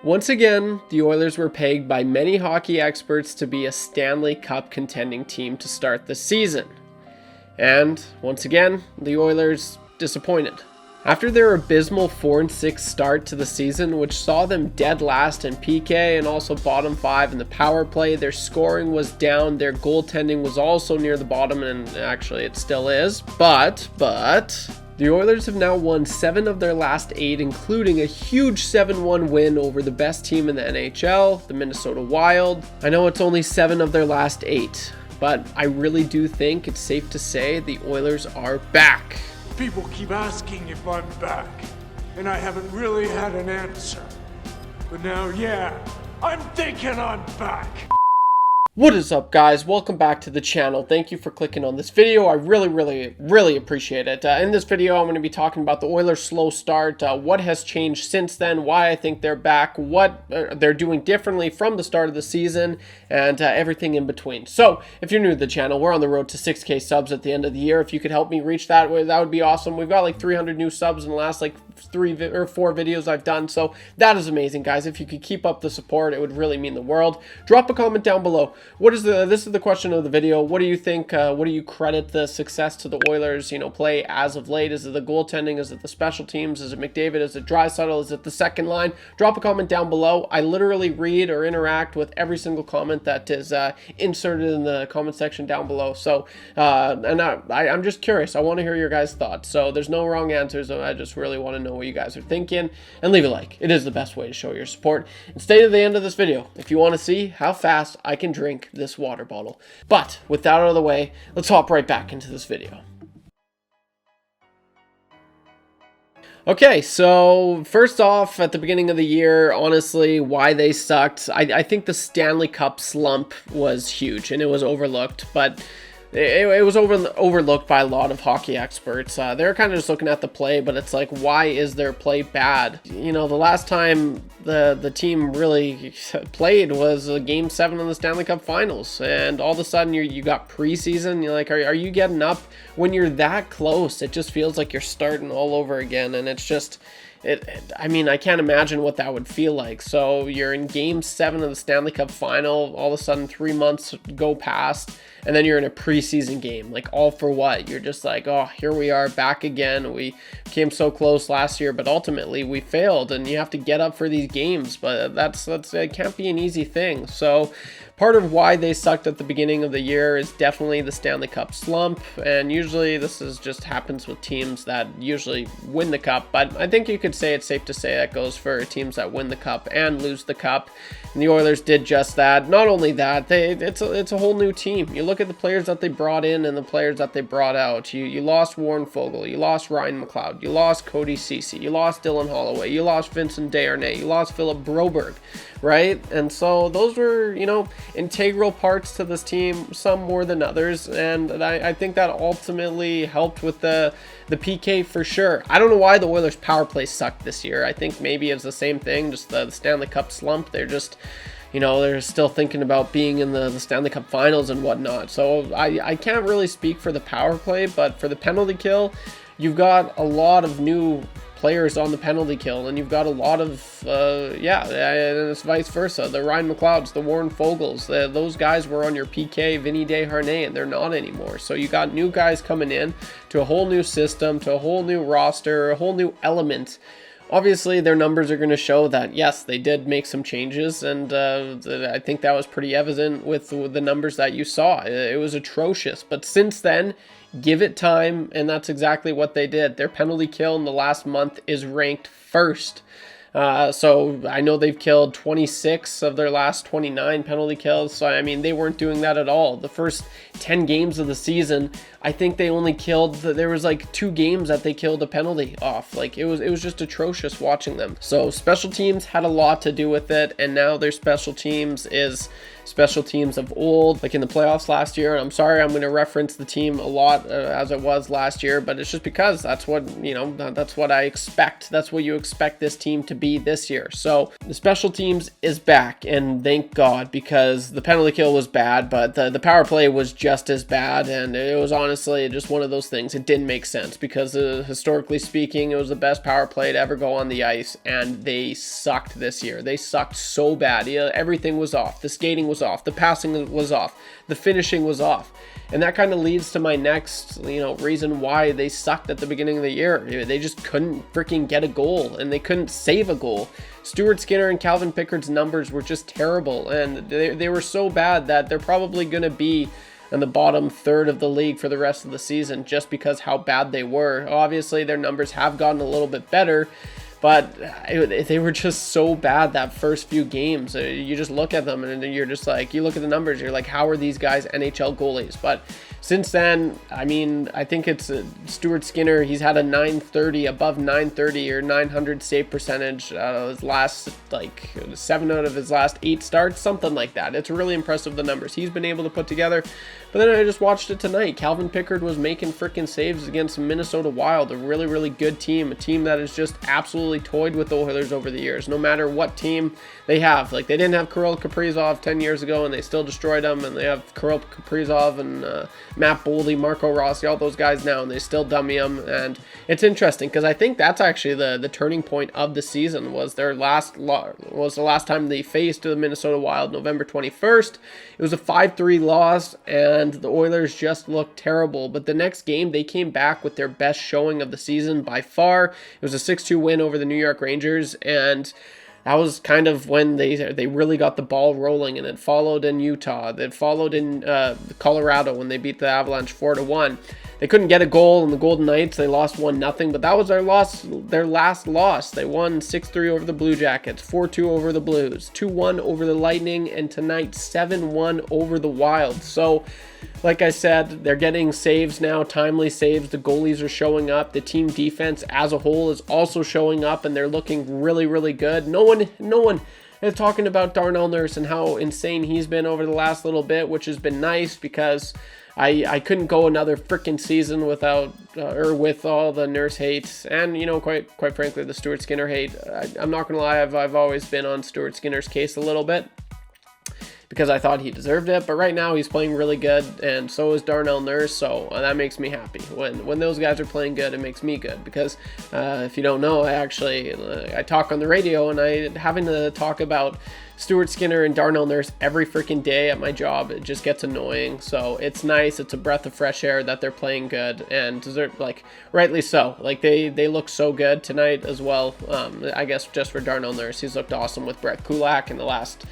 Once again, the Oilers were pegged by many hockey experts to be a Stanley Cup contending team to start the season. And once again, the Oilers disappointed. After their abysmal 4-6 start to the season, which saw them dead last in PK and also bottom 5 in the power play, their scoring was down, their goaltending was also near the bottom, and actually it still is, but the Oilers have now won 7 of their last 8, including a huge 7-1 win over the best team in the NHL, the Minnesota Wild. I know it's only 7 of their last 8, but I really do think it's safe to say the Oilers are back. People keep asking if I'm back, and I haven't really had an answer. But now, yeah, I'm thinking I'm back. What is up, guys? Welcome back to the channel. Thank you for clicking on this video. I really appreciate it. In this video, I'm going to be talking about the Oilers' slow start, what has changed since then, why I think they're back, what they're doing differently from the start of the season, and everything in between. So, if you're new to the channel, we're on the road to 6K subs at the end of the year. If you could help me reach that would be awesome. We've got like 300 new subs in the last like 3 or 4 videos I've done, so that is amazing, guys. If you could keep up the support, it would really mean the world. Drop a comment down below. This is the question of the video. What do you think? What do you credit the success to the Oilers, play as of late? Is it the goaltending? Is it the special teams? Is it McDavid? Is it Draisaitl? Is it the second line? Drop a comment down below. I literally read or interact with every single comment that is inserted in the comment section down below. So, and I'm just curious. I want to hear your guys' thoughts. So there's no wrong answers. I just really want to know what you guys are thinking. And leave a like. It is the best way to show your support. And stay to the end of this video if you want to see how fast I can drink this water bottle. But with that out of the way, let's hop right back into this video. Okay, so first off, at the beginning of the year, honestly, why they sucked, I think the Stanley Cup slump was huge and it was overlooked, but it was overlooked by a lot of hockey experts. They're kind of just looking at the play, but it's like, why is their play bad? The last time the team really played was Game 7 of the Stanley Cup Finals, and all of a sudden you got preseason. You're like, are you getting up? When you're that close, it just feels like you're starting all over again, and it's just... I mean, I can't imagine what that would feel like. So you're in Game 7 of the Stanley Cup Final. All of a sudden, 3 months go past, and then you're in a preseason game. Like, all for what? You're just like, oh, here we are back again. We came so close last year, but ultimately we failed, and you have to get up for these games. But it can't be an easy thing. So part of why they sucked at the beginning of the year is definitely the Stanley Cup slump, and usually this just happens with teams that usually win the cup, but I think you could say it's safe to say that goes for teams that win the cup and lose the cup, and the Oilers did just that. Not only that, it's a whole new team. You look at the players that they brought in and the players that they brought out. You lost Warren Foegele, you lost Ryan McLeod, you lost Cody Ceci, you lost Dylan Holloway, you lost Vincent Desharnais, you lost Philip Broberg, right? And so those were, integral parts to this team, some more than others, and I think that ultimately helped with the PK for sure. I don't know why the Oilers power play sucked this year. I think maybe it's the same thing, just the Stanley Cup slump. They're just, they're still thinking about being in the Stanley Cup Finals and whatnot. So I can't really speak for the power play, but for the penalty kill, you've got a lot of new players on the penalty kill, and you've got a lot of and it's vice versa. The Ryan McLeods, the Warren Foegels, those guys were on your PK, Vinny Desharnais, and they're not anymore. So you got new guys coming in to a whole new system, to a whole new roster, a whole new element. Obviously, their numbers are going to show that, yes, they did make some changes, and I think that was pretty evident with the numbers that you saw. It was atrocious, but since then, give it time, and that's exactly what they did. Their penalty kill in the last month is ranked first. So I know they've killed 26 of their last 29 penalty kills. So, I mean, they weren't doing that at all. The first 10 games of the season, I think they only killed, there was like 2 games that they killed a penalty off. Like, it was just atrocious watching them. So special teams had a lot to do with it, and now their special teams is special teams of old, like in the playoffs last year. And I'm sorry, I'm going to reference the team a lot as it was last year, but it's just because that's what, that's what I expect. That's what you expect this team to be this year. So the special teams is back, and thank God, because the penalty kill was bad, but the power play was just as bad, and it was honestly honestly, just one of those things. It didn't make sense because historically speaking, it was the best power play to ever go on the ice, and they sucked this year. They sucked so bad. Everything was off. The skating was off. The passing was off. The finishing was off. And that kind of leads to my next, reason why they sucked at the beginning of the year. They just couldn't freaking get a goal, and they couldn't save a goal. Stuart Skinner and Calvin Pickard's numbers were just terrible, and they were so bad that they're probably going to be in the bottom third of the league for the rest of the season just because how bad they were. Obviously, their numbers have gotten a little bit better, but they were just so bad that first few games. You just look at them and you're just like, you look at the numbers, you're like, how are these guys NHL goalies? But since then, I mean, I think it's Stuart Skinner. He's had a 930, above 930 or 900 save percentage his last, 7 out of his last 8 starts, something like that. It's really impressive, the numbers he's been able to put together. But then I just watched it tonight. Calvin Pickard was making freaking saves against Minnesota Wild, a really, really good team, a team that has just absolutely toyed with the Oilers over the years, no matter what team they have. Like, they didn't have Kirill Kaprizov 10 years ago, and they still destroyed them, and they have Kirill Kaprizov and Matt Boldy, Marco Rossi, all those guys now, and they still dummy them. And it's interesting because I think that's actually the turning point of the season. Was the last time they faced the Minnesota Wild, November 21st. It was a 5-3 loss, and the Oilers just looked terrible. But the next game, they came back with their best showing of the season by far. It was a 6-2 win over the New York Rangers, and that was kind of when they really got the ball rolling, and it followed in Utah. It followed in Colorado when they beat the Avalanche 4-1. They couldn't get a goal in the Golden Knights. They lost 1-0, but that was their last loss. They won 6-3 over the Blue Jackets, 4-2 over the Blues, 2-1 over the Lightning, and tonight 7-1 over the Wild. So, like I said, they're getting saves now, timely saves. The goalies are showing up. The team defense as a whole is also showing up, and they're looking really, really good. No one is talking about Darnell Nurse and how insane he's been over the last little bit, which has been nice because I couldn't go another freaking season without with all the Nurse hate and, quite frankly, the Stuart Skinner hate. I'm not gonna lie, I've always been on Stuart Skinner's case a little bit because I thought he deserved it, but right now he's playing really good, and so is Darnell Nurse, so that makes me happy. When those guys are playing good, it makes me good, because if you don't know, I talk on the radio, and having to talk about Stuart Skinner and Darnell Nurse every freaking day at my job, it just gets annoying. So it's nice, it's a breath of fresh air that they're playing good, and rightly so. They look so good tonight as well. I guess just for Darnell Nurse, he's looked awesome with Brett Kulak in the last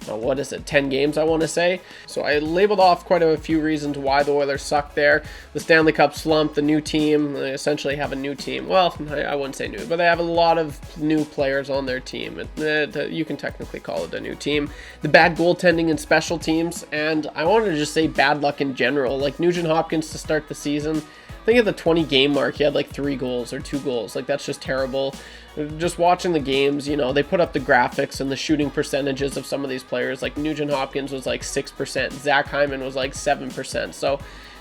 10 games, I want to say. So I labeled off quite a few reasons why the Oilers suck there. The Stanley Cup slump, the new team. They essentially have a new team. Well, I wouldn't say new, but they have a lot of new players on their team. You can technically call it a new team. The bad goaltending and special teams, and I wanted to just say bad luck in general. Like Nugent Hopkins to start the season, I think at the 20 game mark, he had 3 goals or 2 goals. That's just terrible. Just watching the games, they put up the graphics and the shooting percentages of some of these players. Like Nugent Hopkins was 6%. Zach Hyman was 7%. So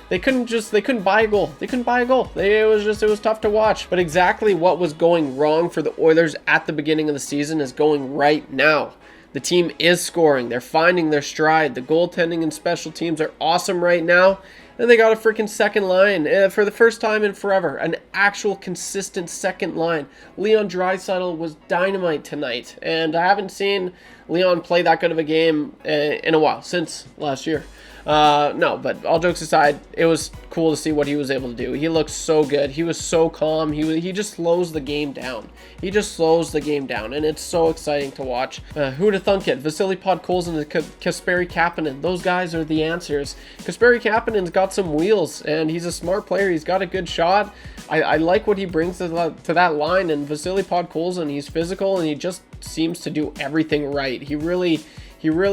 they couldn't buy a goal. They couldn't buy a goal. It was tough to watch. But exactly what was going wrong for the Oilers at the beginning of the season is going right now. The team is scoring. They're finding their stride. The goaltending and special teams are awesome right now. And they got a freaking second line for the first time in forever. An actual consistent second line. Leon Draisaitl was dynamite tonight. And I haven't seen Leon play that good of a game in a while, since last year. No, but all jokes aside, it was cool to see what he was able to do. He looked so good. He was so calm. He just slows the game down. He just slows the game down, and it's so exciting to watch. Who'd have thunk it? Vasily Podkolzin and Kasperi Kapanen. Those guys are the answers. Kasperi Kapanen's got some wheels, and he's a smart player. He's got a good shot. I like what he brings to that line, and Vasily Podkolzin, he's physical, and he just seems to do everything right. He really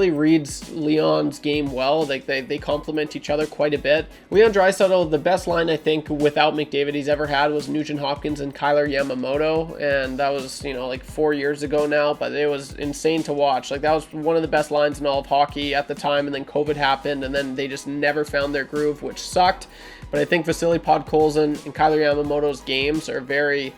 reads Leon's game well. They complement each other quite a bit. Leon Draisaitl, the best line I think without McDavid he's ever had was Nugent Hopkins and Kyler Yamamoto, and that was 4 years ago now, but it was insane to watch. That was one of the best lines in all of hockey at the time, and then COVID happened, and then they just never found their groove, which sucked. But I think Vasily Podkolzin and Kyler Yamamoto's games are very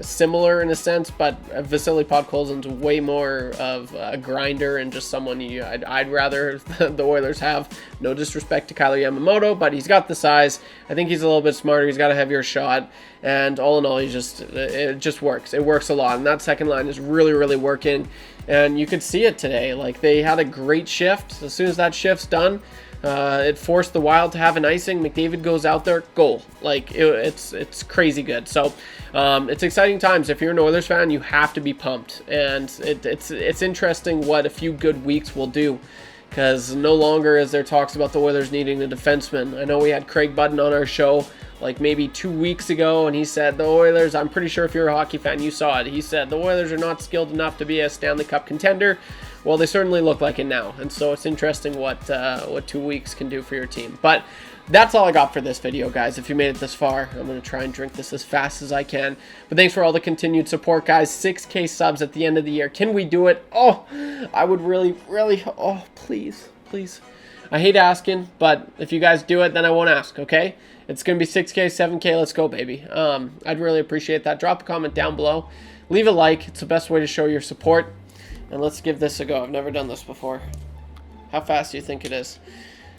similar in a sense, but Vasily Podkolzin's way more of a grinder and just someone I'd rather the Oilers have. No disrespect to Kyler Yamamoto, but he's got the size. I think he's a little bit smarter. He's got a heavier shot, and all in all, it just works. It works a lot, and that second line is really, really working. And you could see it today. Like, they had a great shift. As soon as that shift's done, it forced the Wild to have an icing. McDavid goes out there, goal. Like, it's crazy good. So it's exciting times. If you're an Oilers fan, you have to be pumped. And it's interesting what a few good weeks will do, because no longer is there talks about the Oilers needing a defenseman. I know we had Craig Button on our show like maybe 2 weeks ago, and he said the Oilers, I'm pretty sure if you're a hockey fan, you saw it. He said the Oilers are not skilled enough to be a Stanley Cup contender. Well, they certainly look like it now, and so it's interesting what 2 weeks can do for your team. But that's all I got for this video, guys. If you made it this far, I'm going to try and drink this as fast as I can. But thanks for all the continued support, guys. 6K subs at the end of the year. Can we do it? Oh, I would really, really, oh, please, please. I hate asking, but if you guys do it, then I won't ask, okay? It's going to be 6K, 7K. Let's go, baby. I'd really appreciate that. Drop a comment down below. Leave a like. It's the best way to show your support. And let's give this a go. I've never done this before. How fast do you think it is?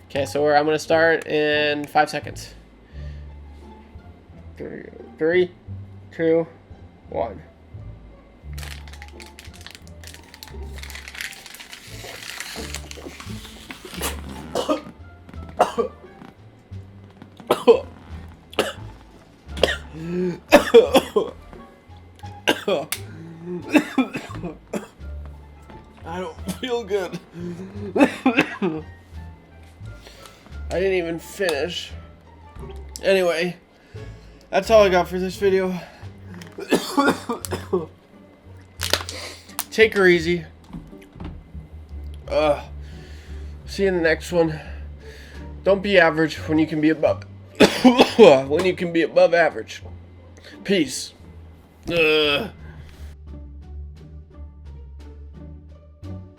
Okay, so I'm going to start in 5 seconds. 3, 2, 1. I don't feel good. I didn't even finish. Anyway, that's all I got for this video. Take her easy. See you in the next one. Don't be average when you can be above. When you can be above average. Peace.